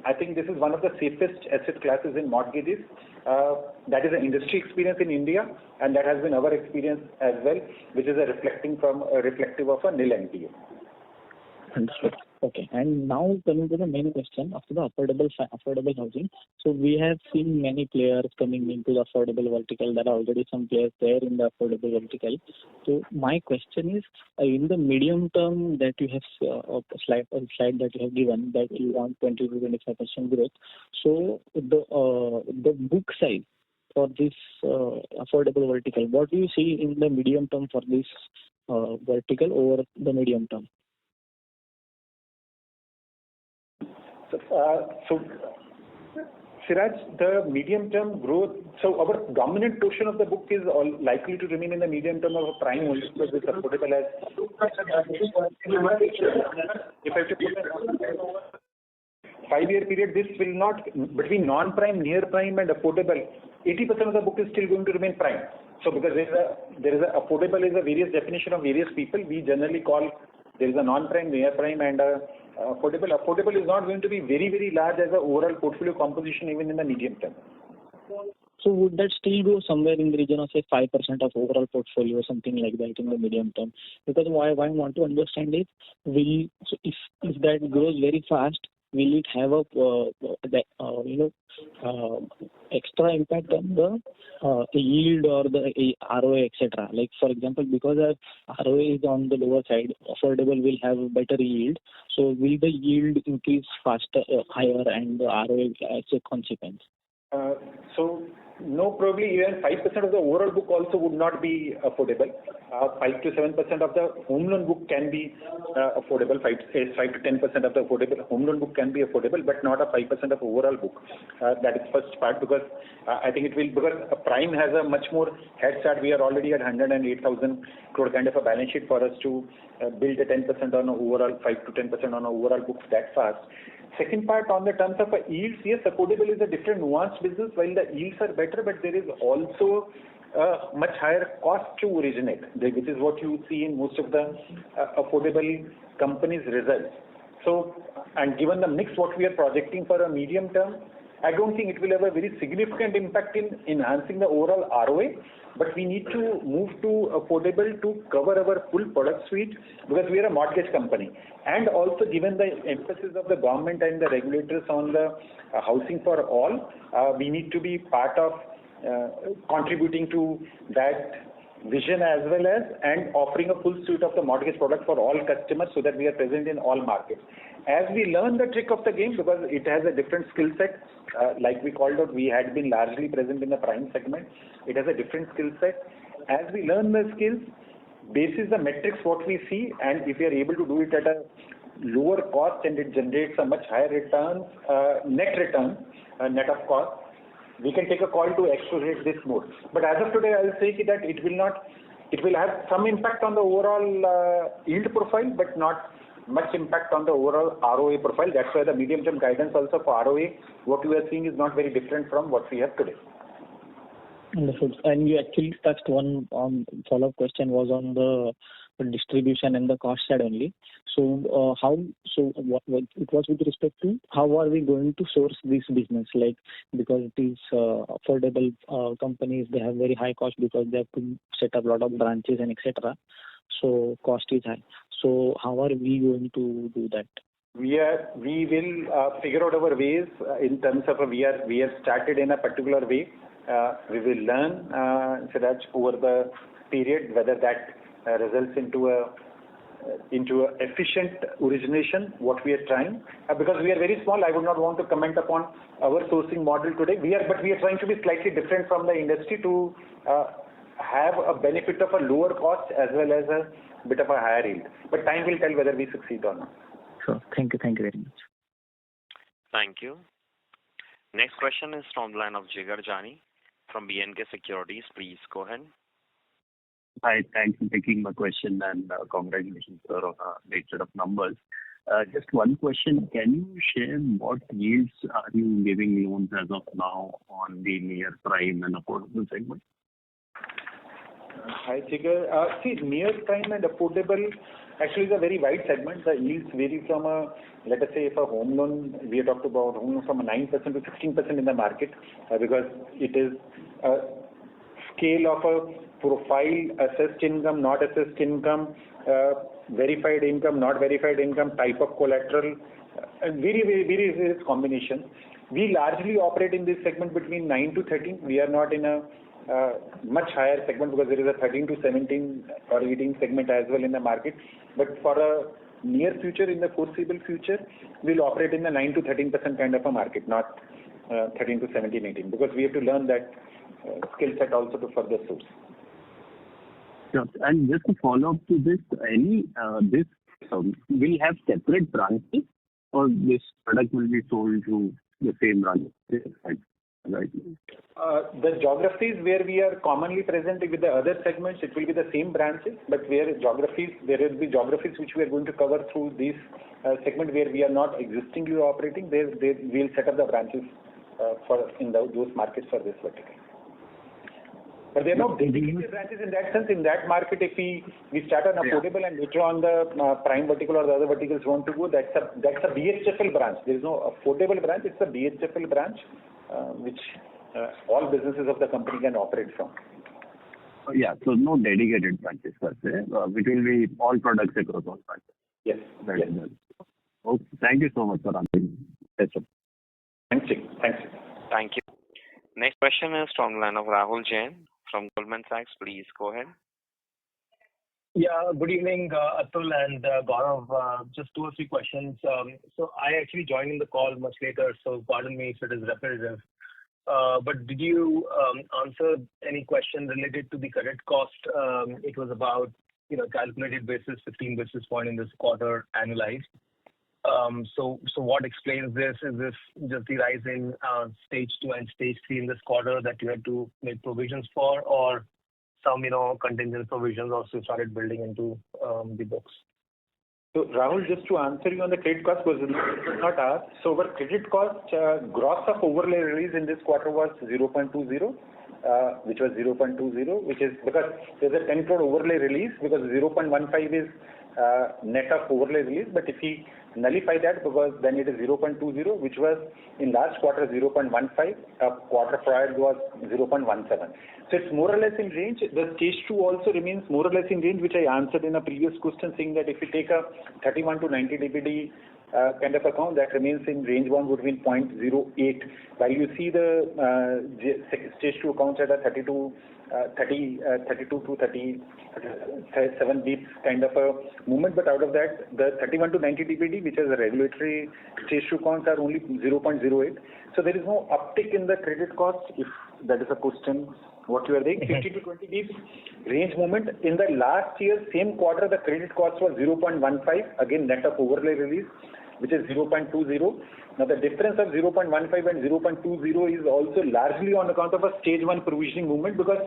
I think this is one of the safest asset classes in mortgages. That is an industry experience in India, and that has been our experience as well, which is reflective of a nil NPA. Understood. Okay. And now coming to the main question of the affordable housing. So we have seen many players coming into the affordable vertical. There are already some players there in the affordable vertical. So my question is, in the medium term that you have a slide that you have given that you want 20 to 25% growth. So the book size for this affordable vertical, what do you see in the medium term for this vertical over the medium term? So Siraj, the medium-term growth, so our dominant portion of the book is all likely to remain in the medium term of a prime only because it's affordable as if I have to put a 5-year period, this will not, between non-prime, near prime and affordable, 80% of the book is still going to remain prime. So because there is a affordable is a various definition of various people, we generally call there is a non-prime, near prime and affordable. Affordable is not going to be very, very large as an overall portfolio composition even in the medium term. So would that still go somewhere in the region of say 5% of overall portfolio or something like that in the medium term? Because why I want to understand is, if that grows very fast, will it have a extra impact on the yield or the ROA, etc. Like for example, because our ROA is on the lower side, affordable will have better yield. So will the yield increase faster, higher, and the ROA as a consequence? So no, probably even 5% of the overall book also would not be affordable. 5 to 7% of the home loan book can be affordable. 5 to 10% of the affordable home loan book can be affordable, but not a 5% of overall book. That is first part because I think it will, because a prime has a much more head start. We are already at 108,000 crore kind of a balance sheet for us to build a 10% on overall, 5 to 10% on overall books that fast. Second part on the terms of yields, yes, affordable is a different nuanced business. While the yields are better, but there is also a much higher cost to originate, which is what you see in most of the affordable companies' results. So, and given the mix what we are projecting for a medium term, I don't think it will have a very significant impact in enhancing the overall ROA, but we need to move to affordable to cover our full product suite because we are a mortgage company. And also given the emphasis of the government and the regulators on the housing for all, we need to be part of contributing to that vision as well as and offering a full suite of the mortgage product for all customers so that we are present in all markets. As we learn the trick of the game, because it has a different skill set, like we called out, we had been largely present in the prime segment. It has a different skill set. As we learn the skills, basis the metrics what we see, and if we are able to do it at a lower cost and it generates a much higher return, net of cost, we can take a call to accelerate this more. But as of today, I will say that it will have some impact on the overall yield profile, but not much impact on the overall ROA profile. That's why the medium-term guidance also for ROA, what we are seeing is not very different from what we have today. Understood. And you actually touched one follow-up question was on the distribution and the cost side only. So what it was with respect to how are we going to source this business? Like because it is affordable companies, they have very high cost because they have to set up a lot of branches and etc. So cost is high. So how are we going to do that? We will figure out our ways in terms of we have started in a particular way. We will learn Siraj over the period whether that results into a efficient origination. What we are trying because we are very small. I would not want to comment upon our sourcing model today. But we are trying to be slightly different from the industry to have a benefit of a lower cost as well as a bit of a higher yield. But time will tell whether we succeed or not. Sure. Thank you very much. Thank you. Next question is from the line of Jigar Jani from B&K Securities. Please go ahead. Hi, thanks for taking my question and congratulations sir on a great set of numbers. Just one question, can you share what yields are you giving loans as of now on the near prime and affordable segment? Hi Jigar. See, near prime and affordable actually is a very wide segment. The yields vary from let us say if a home loan, we have talked about home loan from a 9% to 16% in the market because it is a scale of a profile, assessed income, not assessed income, verified income, not verified income, type of collateral, various combinations. We largely operate in this segment between 9 to 13. We are not in a much higher segment because there is a 13 to 17 or 18 segment as well in the market. But for a near future, in the foreseeable future, we'll operate in the 9 to 13% kind of a market, not 13 to 17, 18, because we have to learn that skill set also to further source. Sure. And just to follow up to this, will have separate branches or this product will be sold to the same branch, right? The geographies where we are commonly present with the other segments, it will be the same branches, but there will be geographies which we are going to cover through this segment where we are not existingly operating. We'll set up the branches in those markets for this vertical. But there are no dedicated branches in that sense. In that market, if we start on affordable and later on the prime vertical or the other verticals want to go, that's a BHFL branch. There is no affordable branch. It's a BHFL branch, which all businesses of the company can operate from. Yeah, so no dedicated branches per se. It will be all products across all branches. Yes. Very well. Okay. Thank you so much for answering. Thanks, Chick. Thanks. Thank you. Next question is from the line of Rahul Jain from Goldman Sachs. Please go ahead. Yeah, good evening, Atul and Gaurav. Just 2 or 3 questions. So I actually joined in the call much later, so pardon me if it is repetitive. But did you answer any question related to the credit cost? It was about, calculated basis, 15 basis point in this quarter annualized. So what explains this? Is this just the rise in stage 2 and stage 3 in this quarter that you had to make provisions for, or some, contingent provisions also started building into the books? So Rahul, just to answer you on the credit cost, because it was not asked. So our credit cost gross of overlay release in this quarter was 0.20, which was 0.20, which is because there's a 10 crore overlay release, because 0.15 is net of overlay release. But if we nullify that, because then it is 0.20, which was in last quarter 0.15, quarter prior was 0.17. So it's more or less in range. The stage 2 also remains more or less in range, which I answered in a previous question, saying that if you take a 31 to 90 DPD kind of account, that remains in range bound between 0.08, while you see the stage 2 accounts at a 32 to 37 beeps kind of a movement. But out of that, the 31 to 90 DPD, which is a regulatory stage 2 accounts, are only 0.08. So there is no uptick in the credit cost, if that is a question. What you are saying, 50 to 20 beeps range movement. In the last year, same quarter, the credit cost was 0.15, again net of overlay release, which is 0.20. Now the difference of 0.15 and 0.20 is also largely on account of a stage 1 provisioning movement, because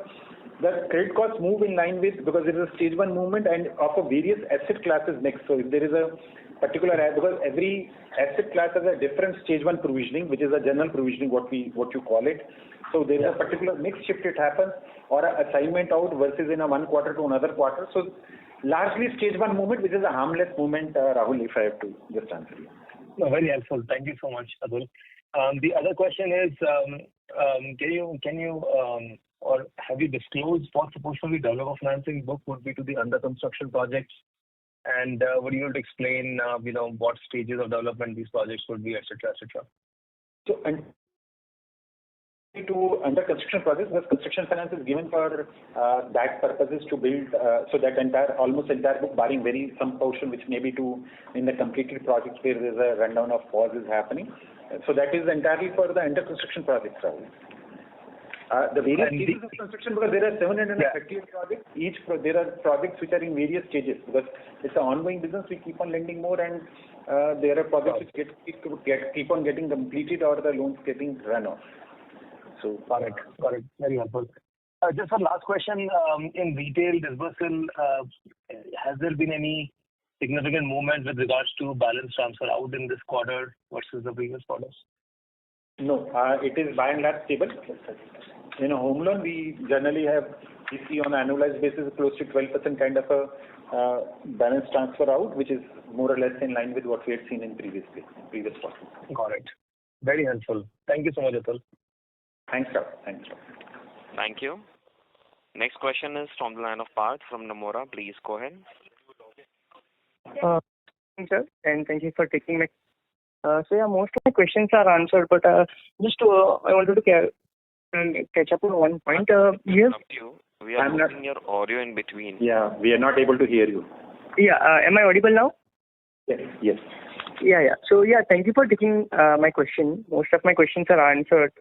the credit costs move in line with, because it is a stage 1 movement and of a various asset classes next. So if there is a particular, because every asset class has a different stage 1 provisioning, which is a general provisioning, what you call it. So there is a particular mix shift it happens, or an assignment out versus in a one quarter to another quarter. So largely stage 1 movement, which is a harmless movement, Rahul, if I have to just answer you. No, very helpful. Thank you so much, Atul. The other question is, can you or have you disclosed what proportion of the developer financing book would be to the under construction projects? And would you able to explain, what stages of development these projects would be, et cetera, et cetera? So, and to under construction projects, because construction finance is given for that purposes to build, so that almost entire book, barring some portion which may be to in the completed projects where there's a rundown of pause is happening. So that is entirely for the under construction projects, Rahul. The various stages of construction, because there are 750 projects. There are projects which are in various stages, because it's an ongoing business. We keep on lending more, and there are projects which keep on getting completed, or the loans getting run off. So got it. Very helpful. Just one last question. In retail disbursal, has there been any significant movement with regards to balance transfer out in this quarter versus the previous quarters? No, it is by and large stable. In a home loan, we generally see on an annualized basis close to 12% kind of a balance transfer out, which is more or less in line with what we had seen in previous quarters. Got it. Very helpful. Thank you so much, Atul. Thanks, Rahul. Thank you. Next question is from the line of Parth from Nomura. Please go ahead. Sir, and thank you for taking my. So yeah, most of my questions are answered, but I wanted to catch up on one point. We are losing your audio in between. Yeah, we are not able to hear you. Yeah, am I audible now? Yes. Yeah. So yeah, thank you for taking my question. Most of my questions are answered.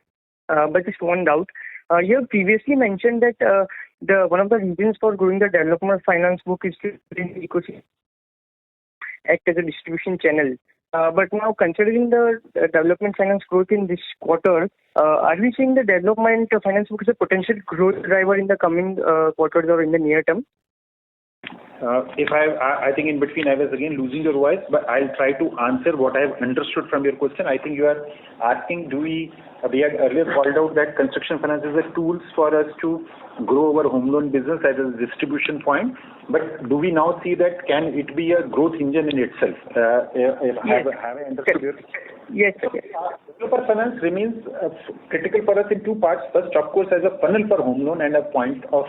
But just one doubt. You have previously mentioned that one of the reasons for growing the developer finance book is to bring the ecosystem, act as a distribution channel. But now considering the development finance growth in this quarter, are we seeing the development finance book as a potential growth driver in the coming quarters or in the near term? I think in between I was again losing your voice, but I'll try to answer what I have understood from your question. I think you are asking, we had earlier called out that construction finance is a tools for us to grow our home loan business as a distribution point. But do we now see that can it be a growth engine in itself? Yes. Have I understood your? Yes. Developer finance remains critical for us in two parts. First, of course, as a funnel for home loan and a point of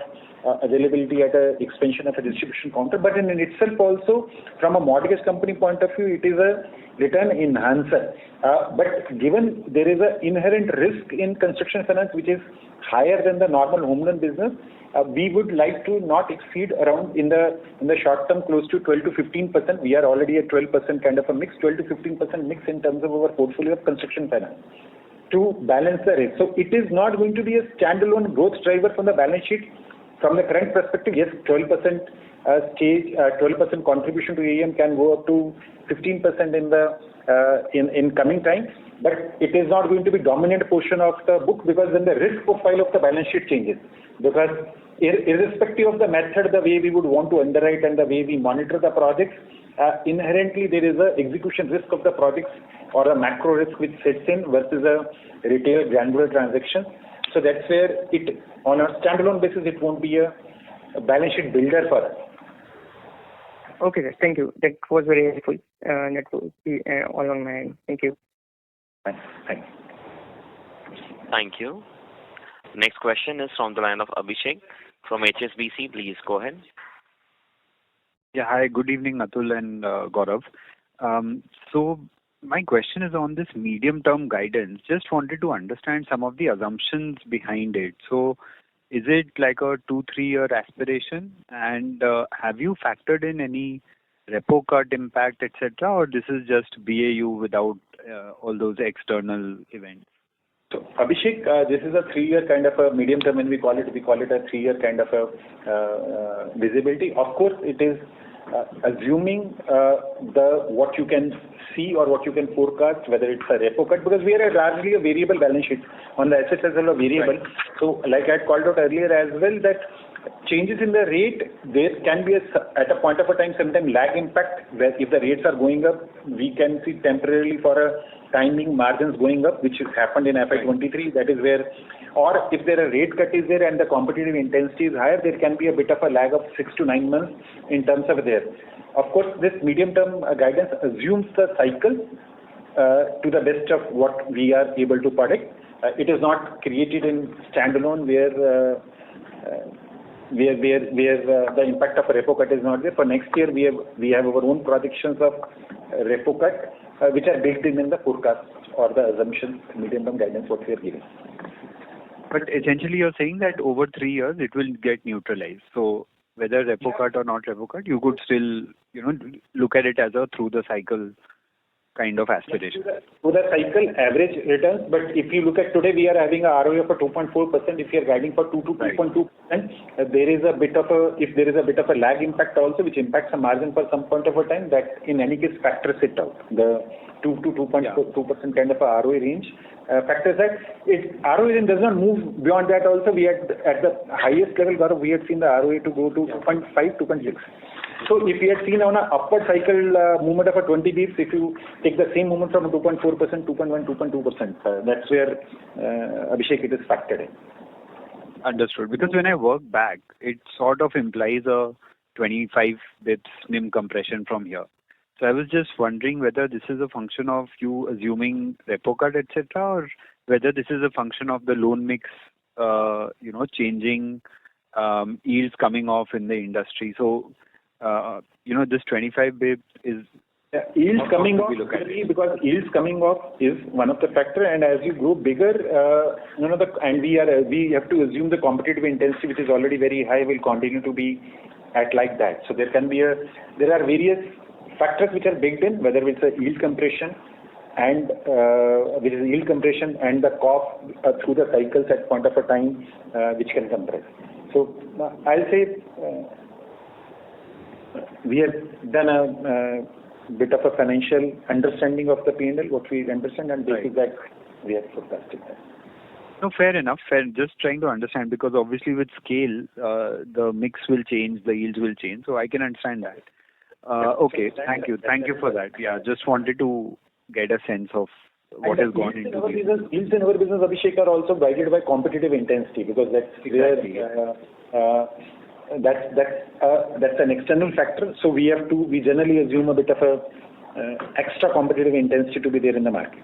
availability at a expansion of a distribution counter. But in itself also, from a mortgage company point of view, it is a return enhancer. But given there is an inherent risk in construction finance, which is higher than the normal home loan business, we would like to not exceed around in the short term close to 12 to 15%. We are already at 12% kind of a mix, 12 to 15% mix in terms of our portfolio of construction finance to balance the risk. So it is not going to be a standalone growth driver from the balance sheet. From the current perspective, yes, 12% 12% contribution to AUM can go up to 15% in coming time. But it is not going to be dominant portion of the book because then the risk profile of the balance sheet changes. Because irrespective of the method, the way we would want to underwrite and the way we monitor the projects, inherently there is a execution risk of the projects or a macro risk which sets in versus a retail granular transaction. So that's where it, on a standalone basis, it won't be a balance sheet builder for us. Okay, sir. Thank you. That was very helpful. That will be all on my end. Thank you. Thanks. Thank you. Next question is from the line of Abhishek from HSBC. Please go ahead. Yeah, hi. Good evening, Atul and Gaurav. So my question is on this medium-term guidance. Just wanted to understand some of the assumptions behind it. So is it like a 2-3 year aspiration? And have you factored in any repo cut impact, etc., or this is just BAU without all those external events? So Abhishek, this is a 3-year kind of a medium term, and we call it a 3-year kind of a visibility. Of course, it is assuming what you can see or what you can forecast, whether it's a repo cut, because we are largely a variable balance sheet on the assets as well a variable. Right. So like I had called out earlier as well that changes in the rate, there can be at a point of a time sometimes lag impact where if the rates are going up, we can see temporarily for a timing margins going up, which has happened in FY23. That is where, or if there a rate cut is there and the competitive intensity is higher, there can be a bit of a lag of 6 to 9 months in terms of there. Of course, this medium-term guidance assumes the cycle to the best of what we are able to predict. It is not created in standalone where the impact of a repo cut is not there. For next year, we have our own projections of repo cut, which are built in the forecast or the assumptions, medium-term guidance what we are giving. But essentially, you're saying that over 3 years, it will get neutralized. So whether repo cut or not repo cut, you could still, look at it as a through the cycle kind of aspiration. Through the cycle average returns, but if you look at today, we are having a ROA for 2.4%. If you are guiding for 2 to 2.2%, there is a bit of a lag impact also, which impacts the margin for some point of a time. That in any case factors it out. The 2 to 2.2% kind of a ROA range factors that. ROA range does not move beyond that. Also, we had at the highest level, Gaurav, we had seen the ROA to go to 2.5, 2.6. So if we had seen on an upward cycle movement of a 20 bps, if you take the same movement from 2.4%, 2.1, 2.2%, that's where Abhishek it is factored in. Understood. Because when I work back, it sort of implies a 25 bps NIM compression from here. So I was just wondering whether this is a function of you assuming repo cut, etc., or whether this is a function of the loan mix, changing, yields coming off in the industry. So this 25 bps is yields coming off because yields coming off is one of the factor, and as you grow bigger, we have to assume the competitive intensity, which is already very high, will continue to be at like that. So there are various factors which are baked in, whether it's a yield compression and the cost through the cycles at point of a time which can compress. So I'll say we have done bit of a financial understanding of the P&L, what we understand, and this is that we have forecasted that. No, fair enough. Just trying to understand, because obviously with scale, the mix will change, the yields will change. So I can understand that. Okay, thank you. Thank you for that. Yeah, just wanted to get a sense of what has gone into this. Yields in our business, Abhishek, are also guided by competitive intensity, because that's an external factor. So we generally assume a bit of a extra competitive intensity to be there in the market.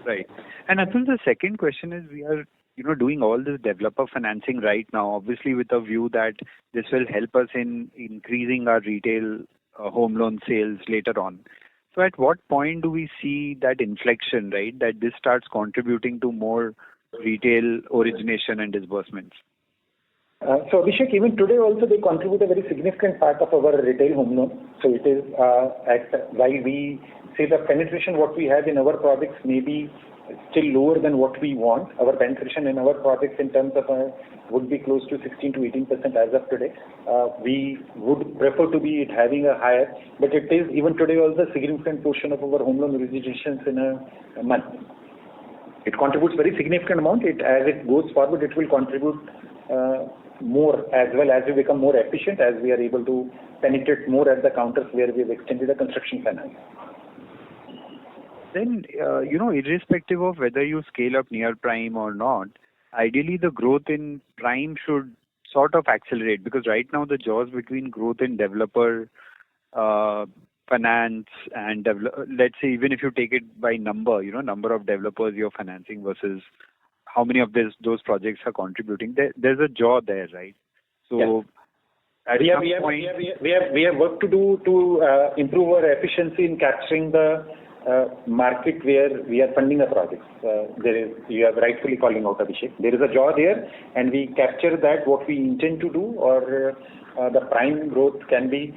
Right. And Atul, the second question is, we are doing all this developer financing right now, obviously with a view that this will help us in increasing our retail home loan sales later on. So at what point do we see that inflection, right, that this starts contributing to more retail origination and disbursements? So Abhishek, even today also they contribute a very significant part of our retail home loan. So it is while we say the penetration what we have in our projects may be still lower than what we want. Our penetration in our projects in terms of would be close to 16 to 18% as of today. We would prefer to be having a higher, but it is even today also a significant portion of our home loan originations in a month. It contributes very significant amount. As it goes forward, it will contribute more as well as we become more efficient, as we are able to penetrate more at the counters where we have extended the construction finance. Then, irrespective of whether you scale up near prime or not, ideally the growth in prime should sort of accelerate, because right now the jaws between growth in developer finance and let's say even if you take it by number of developers you're financing versus how many of those projects are contributing, there's a jaw there, right? So we have work to do to improve our efficiency in capturing the market where we are funding a project. You are rightfully calling out, Abhishek. There is a jaw there, and we capture that what we intend to do, or the prime growth can be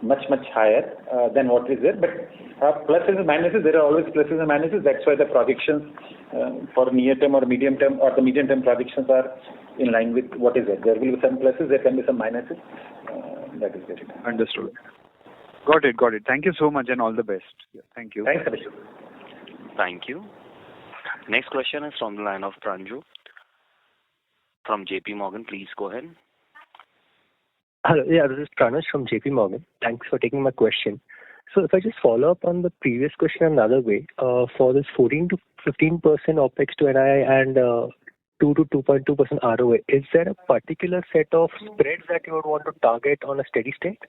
much higher than what is there. But pluses and minuses, there are always pluses and minuses. That's why the projections for near term or medium term or the medium term projections are in line with what is there. There will be some pluses, there can be some minuses. That is very good. Understood. Got it. Thank you so much and all the best. Yeah, thank you. Thanks, Abhishek. Thank you. Next question is from the line of Pranju from JP Morgan. Please go ahead. Hello. Yeah, this is Pranash from JP Morgan. Thanks for taking my question. So if I just follow up on the previous question another way, for this 14 to 15% OPEX to NII and 2 to 2.2% ROA, is there a particular set of spreads that you would want to target on a steady state?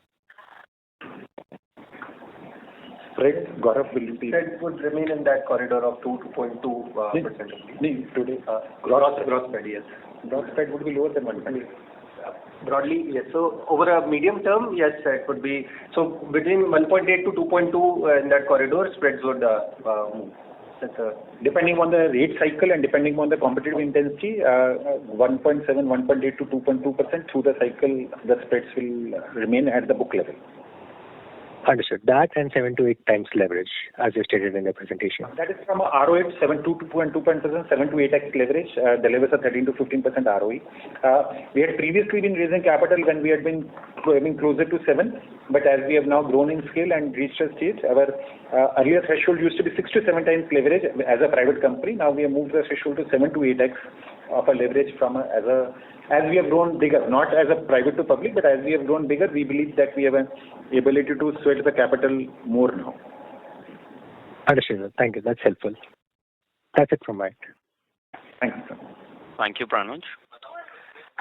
Spread, Gaurav will be. Spread would remain in that corridor of 2 to 2.2%. Today, gross spread, yes. Gross spread would be lower than 1%. Broadly, yes. So over a medium term, yes, it would be. So between 1.8 to 2.2 in that corridor, spreads would move. Depending on the rate cycle and depending on the competitive intensity, 1.7, 1.8 to 2.2% through the cycle, the spreads will remain at the book level. Understood. That and 7 to 8 times leverage, as you stated in the presentation. That is from a ROA 7 to 2.2%, 7 to 8x leverage. The levels are 13 to 15% ROE. We had previously been raising capital when we had been closer to 7, but as we have now grown in scale and reached a stage, our earlier threshold used to be 6 to 7 times leverage as a private company. Now we have moved the threshold to 7 to 8x of a leverage from as we have grown bigger, not as a private to public, but as we have grown bigger, we believe that we have an ability to sweat the capital more now. Understood. Thank you. That's helpful. That's it from my end. Thank you. Thank you, Pranav.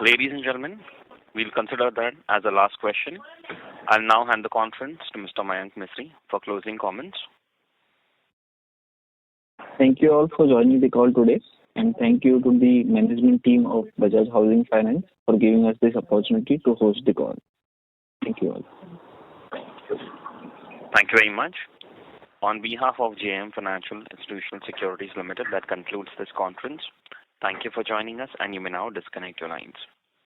Ladies and gentlemen, we'll consider that as the last question. I'll now hand the conference to Mr. Mayank Mistry for closing comments. Thank you all for joining the call today, and thank you to the management team of Bajaj Housing Finance for giving us this opportunity to host the call. Thank you all. Thank you very much. On behalf of JM Financial Institutional Securities Limited, that concludes this conference. Thank you for joining us, and you may now disconnect your lines.